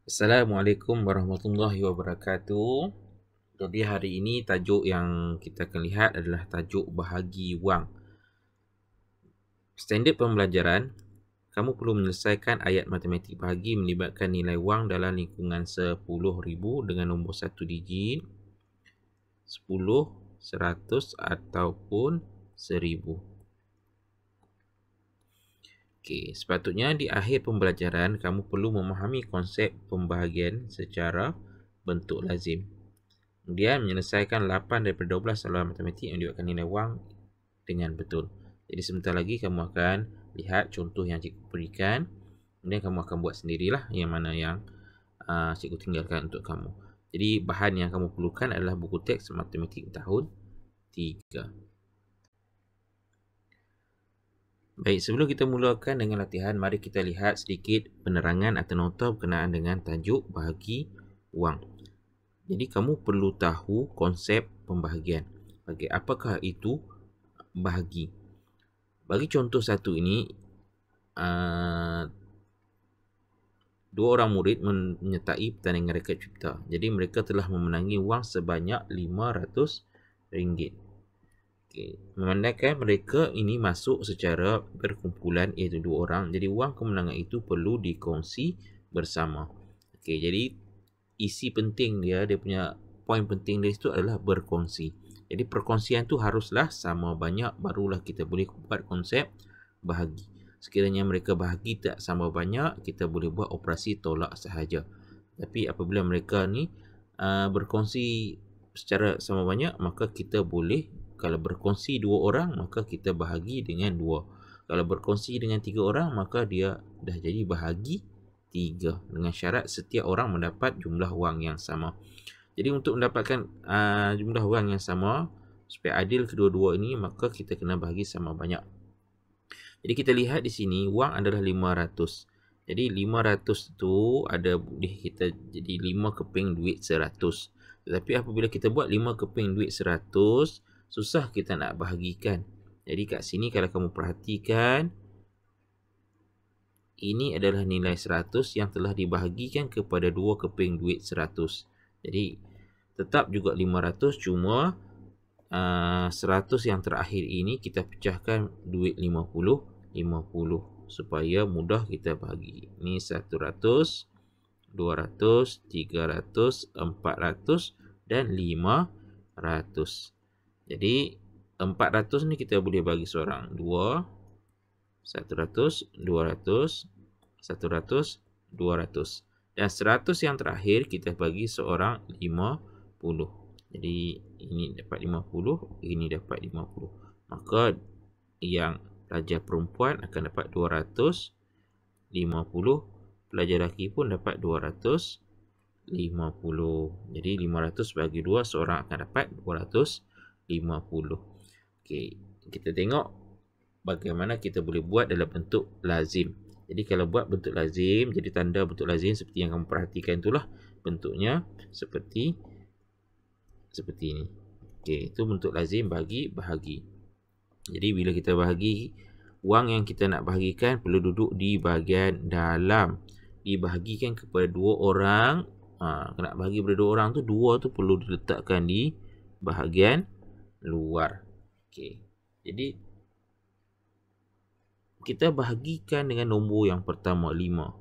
Assalamualaikum warahmatullahi wabarakatuh. Jadi hari ini tajuk yang kita akan lihat adalah tajuk bahagi wang. Standard pembelajaran, kamu perlu menyelesaikan ayat matematik bahagi melibatkan nilai wang dalam lingkungan 10,000 dengan nombor 1 digit, 10, 100 ataupun 1000. Okey, sepatutnya di akhir pembelajaran kamu perlu memahami konsep pembahagian secara bentuk lazim. Kemudian menyelesaikan 8 daripada 12 soalan matematik yang melibatkan nilai wang dengan betul. Jadi sebentar lagi kamu akan lihat contoh yang cikgu berikan. Kemudian kamu akan buat sendirilah yang mana yang cikgu tinggalkan untuk kamu. Jadi bahan yang kamu perlukan adalah buku teks matematik tahun 3. Baik, sebelum kita mulakan dengan latihan, mari kita lihat sedikit penerangan atau nota berkenaan dengan tajuk bahagi wang. Jadi kamu perlu tahu konsep pembahagian. Okey, apakah itu bahagi? Bagi contoh satu ini, dua orang murid menyertai pertandingan reket cipta. Jadi mereka telah memenangi wang sebanyak RM500. Okay. Memandangkan mereka ini masuk secara berkumpulan, iaitu dua orang. Jadi wang kemenangan itu perlu dikongsi bersama. Okay, jadi isi penting dia punya poin penting dari situ adalah berkongsi. Jadi perkongsian tu haruslah sama banyak, barulah kita boleh buat konsep bahagi. Sekiranya mereka bahagi tak sama banyak, kita boleh buat operasi tolak sahaja. Tapi apabila mereka ni berkongsi secara sama banyak, maka kita boleh, kalau berkongsi dua orang, maka kita bahagi dengan dua. Kalau berkongsi dengan tiga orang, maka dia dah jadi bahagi 3, dengan syarat setiap orang mendapat jumlah wang yang sama. Jadi untuk mendapatkan jumlah wang yang sama, supaya adil kedua-dua ini, maka kita kena bahagi sama banyak. Jadi kita lihat di sini wang adalah 500. Jadi 500 tu ada boleh kita jadi 5 keping duit 100. Tetapi apabila kita buat 5 keping duit 100, susah kita nak bahagikan. Jadi kat sini kalau kamu perhatikan, ini adalah nilai 100 yang telah dibahagikan kepada 2 keping duit 100. Jadi tetap juga 500, cuma 100 yang terakhir ini kita pecahkan duit 50 supaya mudah kita bahagi. Ini 100, 200, 300, 400 dan 500. Jadi 400 ni kita boleh bagi seorang 2, 100, 200, 100, 200. Dan 100 yang terakhir kita bagi seorang 50. Jadi ini dapat 50, ini dapat 50. Maka yang pelajar perempuan akan dapat 250, pelajar lelaki pun dapat 250. Jadi 500 bagi 2, seorang akan dapat 250. Okey, kita tengok bagaimana kita boleh buat dalam bentuk lazim. Jadi kalau buat bentuk lazim, jadi tanda bentuk lazim seperti yang kamu perhatikan itulah bentuknya seperti ini. Okey, itu bentuk lazim bagi bahagi. Jadi bila kita bahagi, wang yang kita nak bahagikan perlu duduk di bahagian dalam. Dibahagikan kepada dua orang. Nak bahagi kepada dua orang tu, dua tu perlu diletakkan di bahagian luar. Okey. Jadi kita bahagikan dengan nombor yang pertama 5.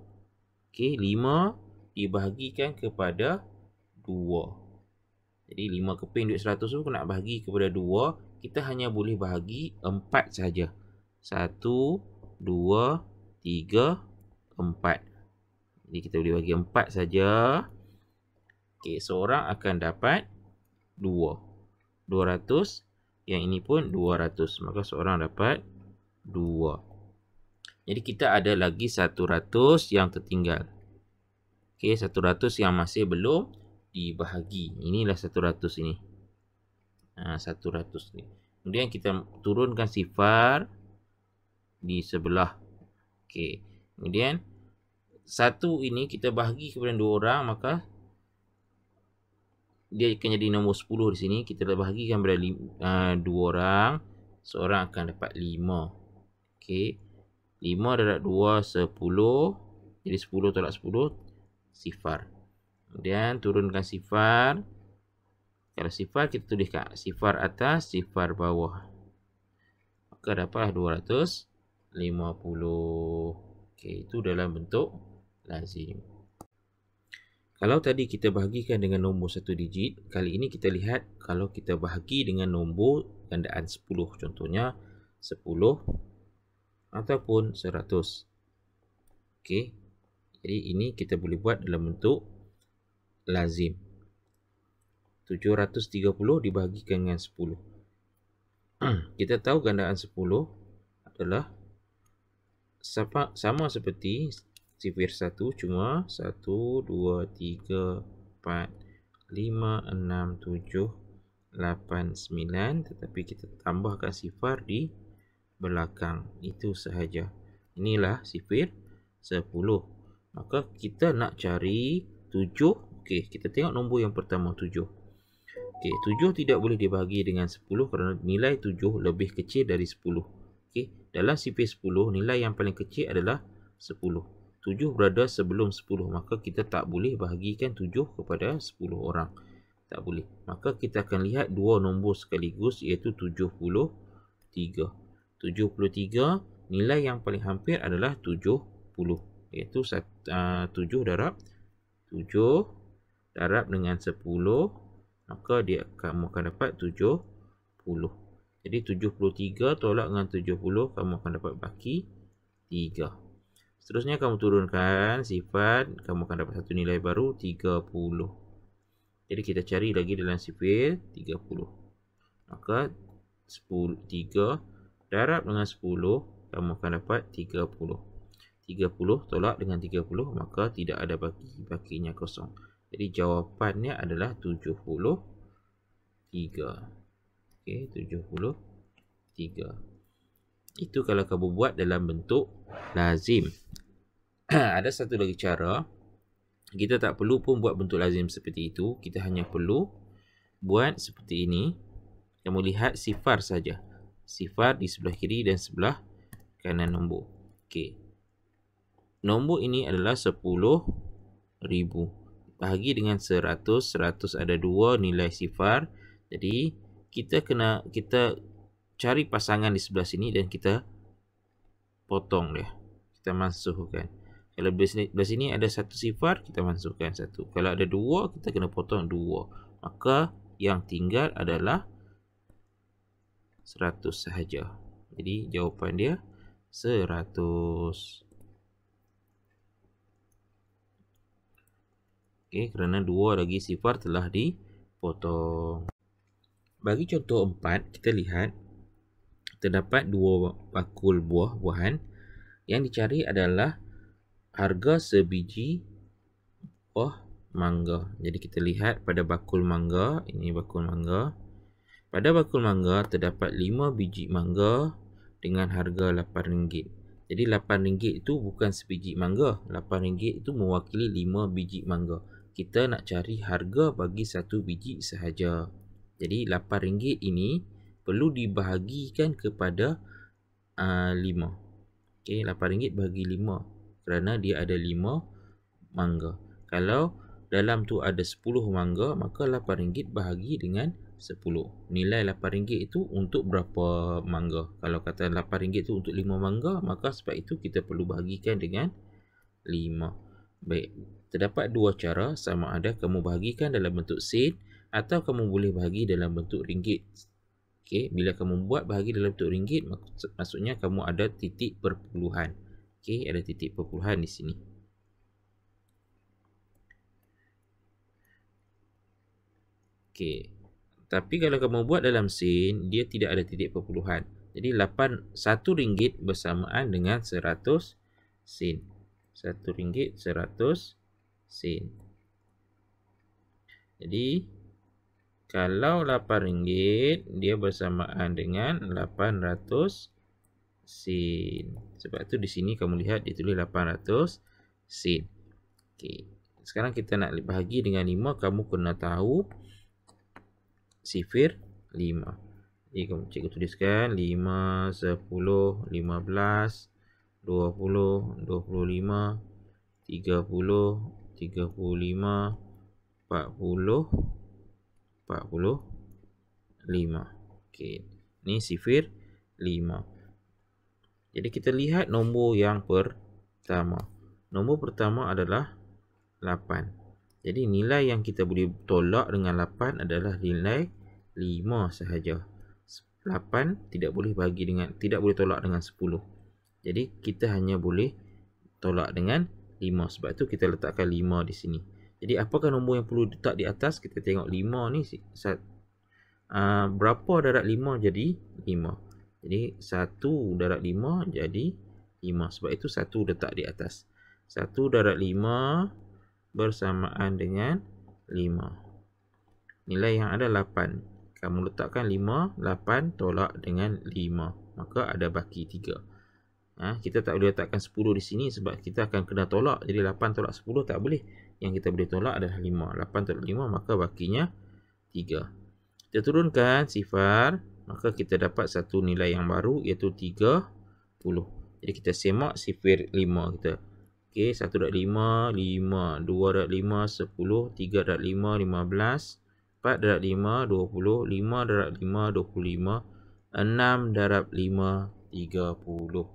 Okey, 5 dibahagikan kepada 2. Jadi 5 keping duit 100 tu nak bahagi kepada 2, kita hanya boleh bahagi 4 saja. 1, 2, 3, 4. Jadi kita boleh bagi 4 saja. Okey, seorang akan dapat 2. 200, yang ini pun 200. Maka seorang dapat 2. Jadi kita ada lagi 100 yang tertinggal. Okey, 100 yang masih belum dibahagi. Inilah 100 ini. 100 ni. Kemudian kita turunkan sifar di sebelah. Okey. Kemudian 1 ini kita bahagi kepada 2 orang, maka dia akan jadi nombor 10 di sini. Kita bahagikan kepada 2 orang, seorang akan dapat 5. Okey. 5 darab 2, 10. Jadi 10 tolak 10, sifar. Kemudian turunkan sifar. Kalau sifar kita tulis kat sifar atas, sifar bawah. Maka dapatlah 250. Okey, itu dalam bentuk lazim. Kalau tadi kita bahagikan dengan nombor 1 digit, kali ini kita lihat kalau kita bahagi dengan nombor gandaan 10. Contohnya 10 ataupun 100. Okey. Jadi ini kita boleh buat dalam bentuk lazim. 730 dibahagikan dengan 10. Kita tahu gandaan 10 adalah sama seperti sifir 1, cuma 1, 2, 3, 4, 5, 6, 7, 8, 9. Tetapi kita tambahkan sifar di belakang. Itu sahaja. Inilah sifir 10. Maka kita nak cari 7. Okey, kita tengok nombor yang pertama 7. Okey, 7 tidak boleh dibahagi dengan 10 kerana nilai 7 lebih kecil dari 10. Okey, dalam sifir 10 nilai yang paling kecil adalah 10. 7 berada sebelum 10, maka kita tak boleh bahagikan 7 kepada 10 orang. Tak boleh. Maka kita akan lihat dua nombor sekaligus, iaitu 73. 73 nilai yang paling hampir adalah 70, iaitu 7 darab 7 darab dengan 10, maka kamu akan dapat 70. Jadi 73 tolak dengan 70, kamu akan dapat baki 3. Seterusnya kamu turunkan sifat, kamu akan dapat satu nilai baru 30. Jadi kita cari lagi dalam sifir 30. Maka 3 darab dengan 10, kamu akan dapat 30. 30 tolak dengan 30, maka tidak ada baki, bakinya kosong. Jadi jawapannya adalah 73. Okey, 73. Itu kalau kamu buat dalam bentuk lazim. Ada satu lagi cara. Kita tak perlu pun buat bentuk lazim seperti itu. Kita hanya perlu buat seperti ini. Kamu lihat sifar saja. Sifar di sebelah kiri dan sebelah kanan nombor. Okey. Nombor ini adalah 10,000. Bahagi dengan 100. 100 ada 2 nilai sifar. Jadi kita cari pasangan di sebelah sini dan kita potong dia. Kita masukkan. Kalau belah sini ada satu sifar, kita masukkan 1. Kalau ada 2, kita kena potong 2. Maka yang tinggal adalah 100 sahaja. Jadi jawapan dia 100. Okey, kerana 2 lagi sifar telah dipotong. Bagi contoh 4, kita lihat terdapat 2 bakul buah-buahan. Yang dicari adalah harga sebiji buah mangga. Jadi kita lihat pada bakul mangga, ini bakul mangga. Pada bakul mangga terdapat 5 biji mangga dengan harga RM8. Jadi RM8 itu bukan sebiji mangga. RM8 itu mewakili 5 biji mangga. Kita nak cari harga bagi 1 biji sahaja. Jadi RM8 ini perlu dibahagikan kepada 5. Okey, RM8 bagi 5 kerana dia ada 5 mangga. Kalau dalam tu ada 10 mangga, maka RM8 bahagi dengan 10. Nilai RM8 itu untuk berapa mangga? Kalau kata RM8 itu untuk 5 mangga, maka sebab itu kita perlu bahagikan dengan 5. Baik, terdapat 2 cara, sama ada kamu bahagikan dalam bentuk sen atau kamu boleh bahagi dalam bentuk ringgit. Okey, bila kamu buat bahagi dalam bentuk ringgit, maksudnya kamu ada titik perpuluhan. Okey, ada titik perpuluhan di sini. Okey. Tapi kalau kamu buat dalam sen, dia tidak ada titik perpuluhan. Jadi RM1 bersamaan dengan 100 sen. RM1 100 sen. Jadi kalau RM8 dia bersamaan dengan 800 sen. Sebab tu di sini kamu lihat ditulis 800 sen. Okey. Sekarang kita nak bahagi dengan 5, kamu kena tahu sifir 5. Jadi kamu cikgu tuliskan 5, 10, 15, 20, 25, 30, 35, 40, 45. Okey, ni sifir 5. Jadi kita lihat nombor yang pertama. Nombor pertama adalah 8. Jadi nilai yang kita boleh tolak dengan 8 adalah nilai 5 sahaja. 8 tidak boleh tolak dengan 10. Jadi kita hanya boleh tolak dengan 5. Sebab tu kita letakkan 5 di sini. Jadi apakah nombor yang perlu letak di atas? Kita tengok 5 ni berapa darab 5 jadi 5. Jadi 1 darab 5 jadi 5. Sebab itu 1 letak di atas. 1 darab 5 bersamaan dengan 5. Nilai yang ada 8. Kamu letakkan 5, 8 tolak dengan 5. Maka ada baki 3. Kita tak boleh letakkan 10 di sini sebab kita akan kena tolak. Jadi 8 tolak 10 tak boleh. Yang kita boleh tolak adalah 5. 8 tolak 5 maka bakinya 3. Kita turunkan sifar. Maka kita dapat satu nilai yang baru iaitu 30. Jadi kita semak sifir 5 kita. Okey, 1 darab 5, 5. 2 darab 5, 10. 3 darab 5, 15. 4 darab 5, 20. 5 darab 5, 25. 6 darab 5, 30.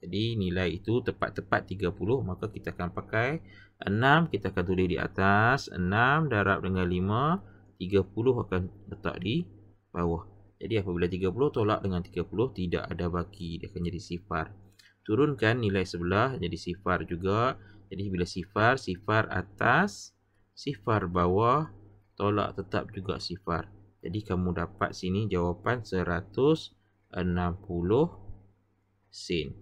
Jadi nilai itu tepat-tepat 30. Maka kita akan pakai 6. Kita akan tulis di atas. 6 darab dengan 5. 30 akan letak di bawah. Jadi apabila 30 tolak dengan 30. Tidak ada baki. Dia akan jadi sifar. Turunkan nilai sebelah. Jadi sifar juga. Jadi bila sifar. Sifar atas. Sifar bawah. Tolak tetap juga sifar. Jadi kamu dapat sini jawapan 160 sen.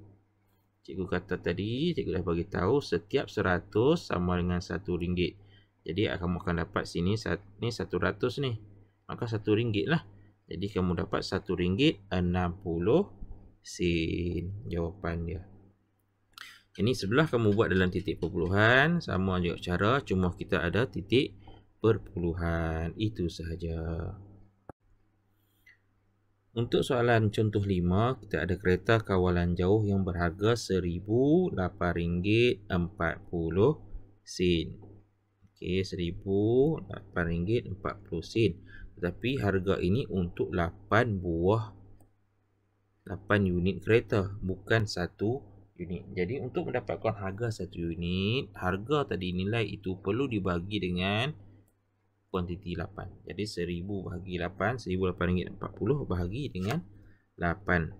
Cikgu kata tadi, cikgu dah bagi tahu setiap 100 sama dengan RM1. Jadi kamu akan dapat sini ni 100 ni. Maka RM1 lah. Jadi kamu dapat RM1.60 jawapan dia. Ini sebelah kamu buat dalam titik perpuluhan, sama juga cara, cuma kita ada titik perpuluhan. Itu sahaja. Untuk soalan contoh 5, kita ada kereta kawalan jauh yang berharga RM1,08.40. Okey, RM1,08.40. Tetapi harga ini untuk 8 unit kereta, bukan 1 unit. Jadi untuk mendapatkan harga 1 unit, harga tadi nilai itu perlu dibagi dengan kuantiti 8. Jadi 1000 bahagi 8, RM1,08.40 bahagi dengan 8.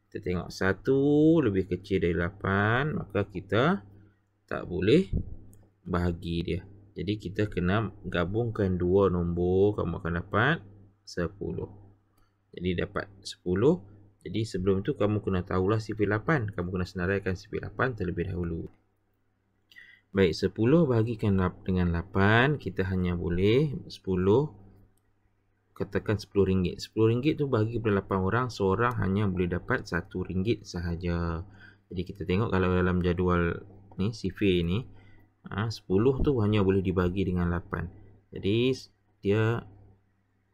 Kita tengok 1 lebih kecil dari 8, maka kita tak boleh bahagi dia. Jadi kita kena gabungkan dua nombor, kamu akan dapat 10. Jadi dapat 10. Jadi sebelum itu kamu kena tahulah sifir 8. Kamu kena senaraikan sifir 8 terlebih dahulu. Baik, 10 bahagikan dengan 8, kita hanya boleh 10, katakan RM10. RM10 tu bagi kepada 8 orang, seorang hanya boleh dapat RM1 sahaja. Jadi kita tengok kalau dalam jadual ni, sifir ni, 10 tu hanya boleh dibagi dengan 8. Jadi dia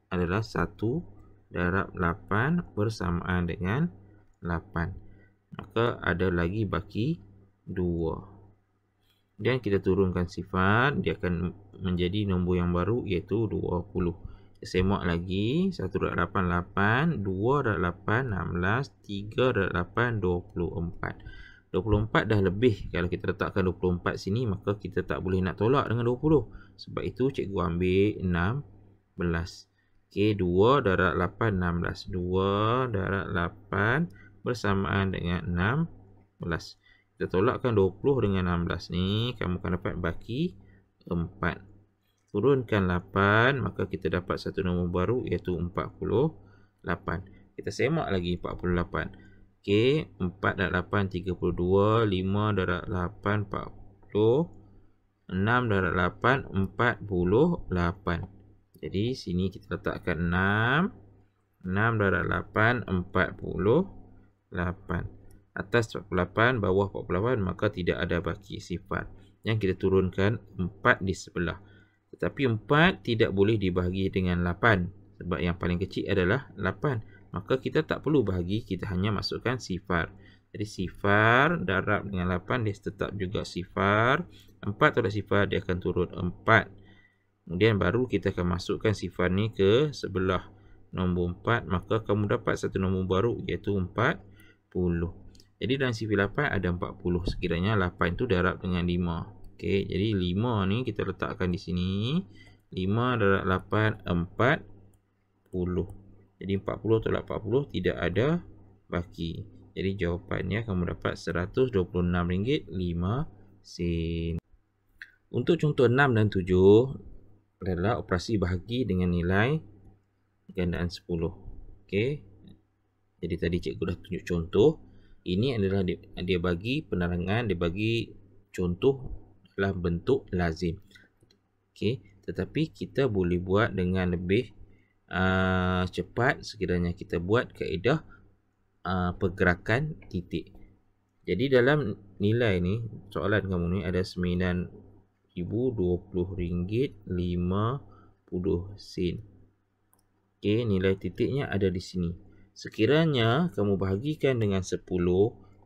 adalah 1 darab 8 bersamaan dengan 8. Maka ada lagi baki 2. Dan kita turunkan sifat, dia akan menjadi nombor yang baru iaitu 20. Semak lagi, 1 darab 8, 8, 2 darab 8, 16, 3 darab 8, 24. 24 dah lebih. Kalau kita letakkan 24 sini, maka kita tak boleh nak tolak dengan 20. Sebab itu cikgu ambil 16. Okey, 2 darab 8, 16. 2 darab 8 bersamaan dengan 16. Kita tolakkan 20 dengan 16 ni, kamu akan dapat baki 4. Turunkan 8, maka kita dapat satu nombor baru iaitu 48. Kita semak lagi 48. Okey, 4 darab 8, 32. 5 darab 8, 40. 6 darab 8, 48. Jadi sini kita letakkan 6. 6 darab 8, 48. Atas 48, bawah 48, maka tidak ada baki sifat. Yang kita turunkan 4 di sebelah. Tetapi 4 tidak boleh dibahagi dengan 8. Sebab yang paling kecil adalah 8. Maka kita tak perlu bahagi, kita hanya masukkan sifar. Jadi sifar darab dengan 8 dia tetap juga sifar. 4 tolak sifar dia akan turun 4. Kemudian baru kita akan masukkan sifar ni ke sebelah nombor 4. Maka kamu dapat satu nombor baru iaitu 40. Jadi dalam sifar 8 ada 40. Sekiranya 8 itu darab dengan 5. Okey, jadi 5 ni kita letakkan di sini. 5 darab 8, 40. Jadi 40 tolak 40 tidak ada baki. Jadi jawapannya kamu dapat RM126.5. Untuk contoh 6 dan 7 adalah operasi bahagi dengan nilai gandaan 10. Okey. Jadi tadi cikgu dah tunjuk contoh. Ini adalah dia bagi penerangan, dia bagi contoh dalam bentuk lazim. Okey, tetapi kita boleh buat dengan lebih cepat sekiranya kita buat kaedah pergerakan titik. Jadi dalam nilai ni, soalan kamu ni ada RM9,020.50. Okey, nilai titiknya ada di sini. Sekiranya kamu bahagikan dengan 10,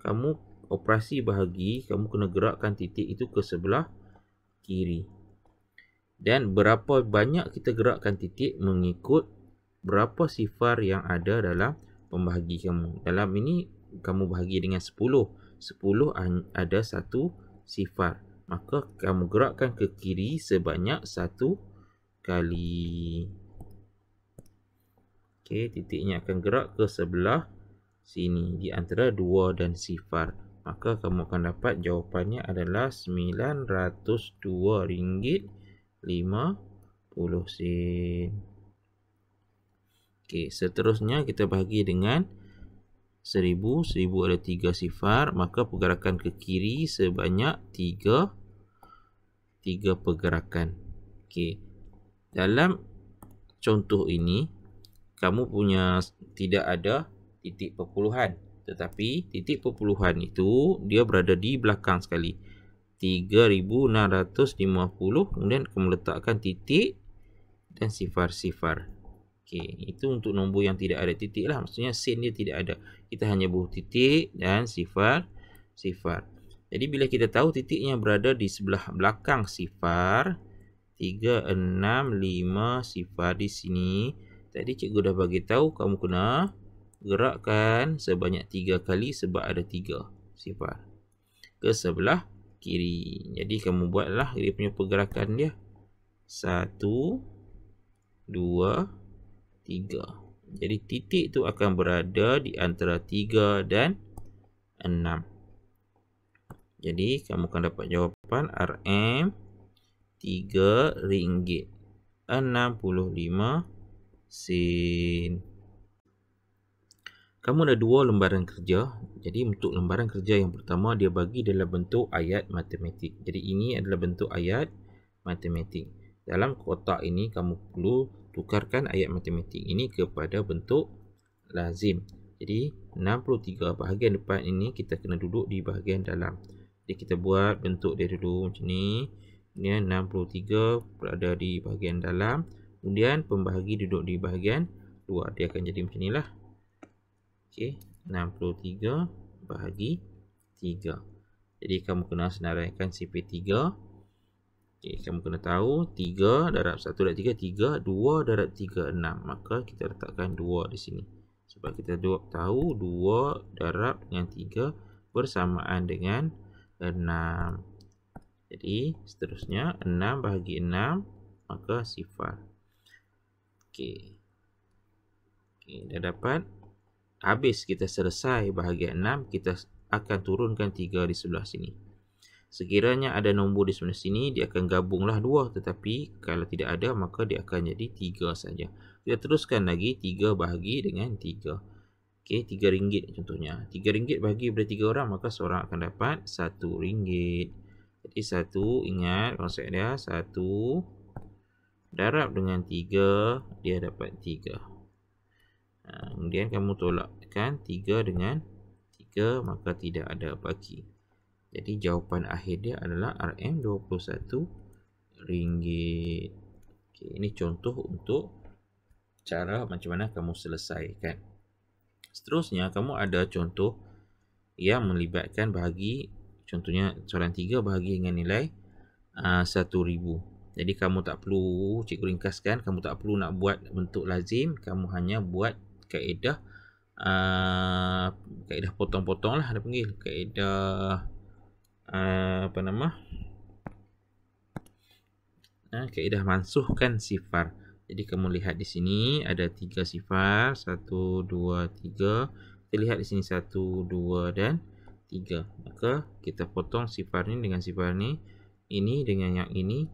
kamu operasi bahagi, kamu kena gerakkan titik itu ke sebelah kiri. Dan berapa banyak kita gerakkan titik mengikut berapa sifar yang ada dalam pembahagi kamu. Dalam ini kamu bahagi dengan 10. 10 ada satu sifar. Maka kamu gerakkan ke kiri sebanyak 1 kali. Okey, titiknya akan gerak ke sebelah sini di antara 2 dan sifar. Maka kamu akan dapat jawapannya adalah RM902.50. Okey, seterusnya kita bahagi dengan 1000. 1000 ada 3 sifar, maka pergerakan ke kiri sebanyak 3 pergerakan. Okey. Dalam contoh ini kamu punya tidak ada titik perpuluhan, tetapi titik perpuluhan itu dia berada di belakang sekali. 3650, kemudian kamu letakkan titik dan sifar-sifar. Okey, itu untuk nombor yang tidak ada titik lah. Maksudnya sen dia tidak ada. Kita hanya butuh titik dan sifar-sifar. Jadi bila kita tahu titiknya berada di sebelah belakang sifar, 3, 6, 5 sifar di sini. Tadi cikgu dah bagi tahu kamu kena gerakkan sebanyak 3 kali sebab ada 3 sifar ke sebelah kiri. Jadi kamu buatlah dia punya pergerakan dia. 1, 2, 3. Jadi titik tu akan berada di antara 3 dan 6. Jadi kamu akan dapat jawapan RM RM3.65. Kamu ada 2 lembaran kerja. Jadi untuk lembaran kerja yang pertama dia bagi dalam bentuk ayat matematik. Jadi ini adalah bentuk ayat matematik. Dalam kotak ini kamu perlu tukarkan ayat matematik ini kepada bentuk lazim. Jadi 63 bahagian depan ini kita kena duduk di bahagian dalam. Jadi kita buat bentuk dia dulu macam ni. Kemudian 63 berada di bahagian dalam. Kemudian pembahagi duduk di bahagian luar. Dia akan jadi macam inilah. Okey, 63 bahagi 3. Jadi kamu kena senaraikan CP3. Okey, kamu kena tahu 3 darab 1 darab 3, 3, 2 darab 3, 6. Maka kita letakkan 2 di sini. Sebab kita tahu 2 darab dengan 3 bersamaan dengan 6. Jadi seterusnya 6 bahagi 6 maka sifar. Okey. Okey, dah dapat. Habis kita selesai bahagian 6, kita akan turunkan 3 di sebelah sini. Sekiranya ada nombor di sebelah sini, dia akan gabunglah 2. Tetapi kalau tidak ada, maka dia akan jadi 3 saja. Kita teruskan lagi 3 bahagi dengan 3. Okey, RM3 contohnya. RM3 bahagi kepada 3 orang, maka seorang akan dapat RM1. Jadi 1, ingat konsep dia, 1 darab dengan 3, dia dapat 3. Kemudian kamu tolakkan 3 dengan 3, maka tidak ada baki. Jadi jawapan akhir dia adalah RM21. Okey, ini contoh untuk cara macam mana kamu selesaikan. Seterusnya kamu ada contoh yang melibatkan bahagi. Contohnya soalan 3 bahagi dengan nilai 1,000. Jadi kamu tak perlu, cikgu ringkaskan, kamu tak perlu nak buat bentuk lazim, kamu hanya buat kaedah kaedah potong-potong lah dia panggil, kaedah apa nama, kaedah mansuhkan sifar. Jadi kamu lihat di sini ada 3 sifar, 1, 2, 3. Kita lihat di sini 1, 2 dan 3. Maka kita potong sifar ni dengan sifar ni, ini dengan yang ini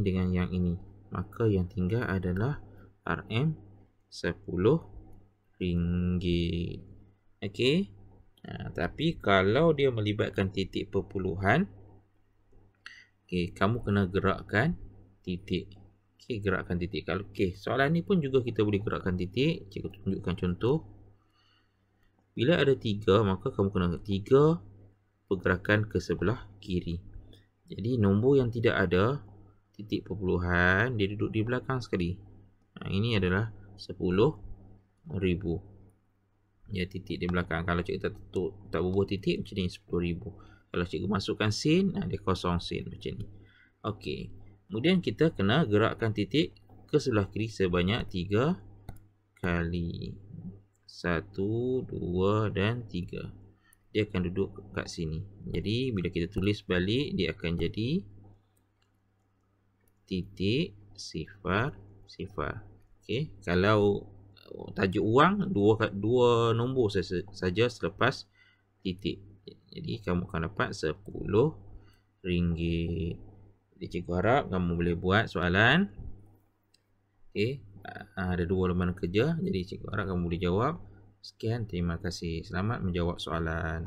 dengan yang ini. Maka yang tinggal adalah RM RM10. Okey. Tapi kalau dia melibatkan titik perpuluhan, okey, kamu kena gerakkan titik. Okey, gerakkan titik. Kalau soalan ni pun juga kita boleh gerakkan titik. Cikgu tunjukkan contoh. Bila ada 3, maka kamu kena 3 pergerakan ke sebelah kiri. Jadi nombor yang tidak ada titik perpuluhan, dia duduk di belakang sekali. Ini adalah 10,000. Ya, titik di belakang. Kalau cikgu tak bubuh titik, macam ni 10,000. Kalau cikgu masukkan sin, dia kosong sin macam ni. Okey. Kemudian kita kena gerakkan titik ke sebelah kiri sebanyak 3 kali. 1, 2 dan 3. Dia akan duduk kat sini. Jadi bila kita tulis balik, dia akan jadi titik sifar sifar. Okey, kalau tajuk wang dua nombor saja selepas titik. Jadi kamu akan dapat RM10. Jadi cikgu harap kamu boleh buat soalan. Okey, ada 2 lembaran kerja. Jadi cikgu harap kamu boleh jawab. Sekian, terima kasih. Selamat menjawab soalan.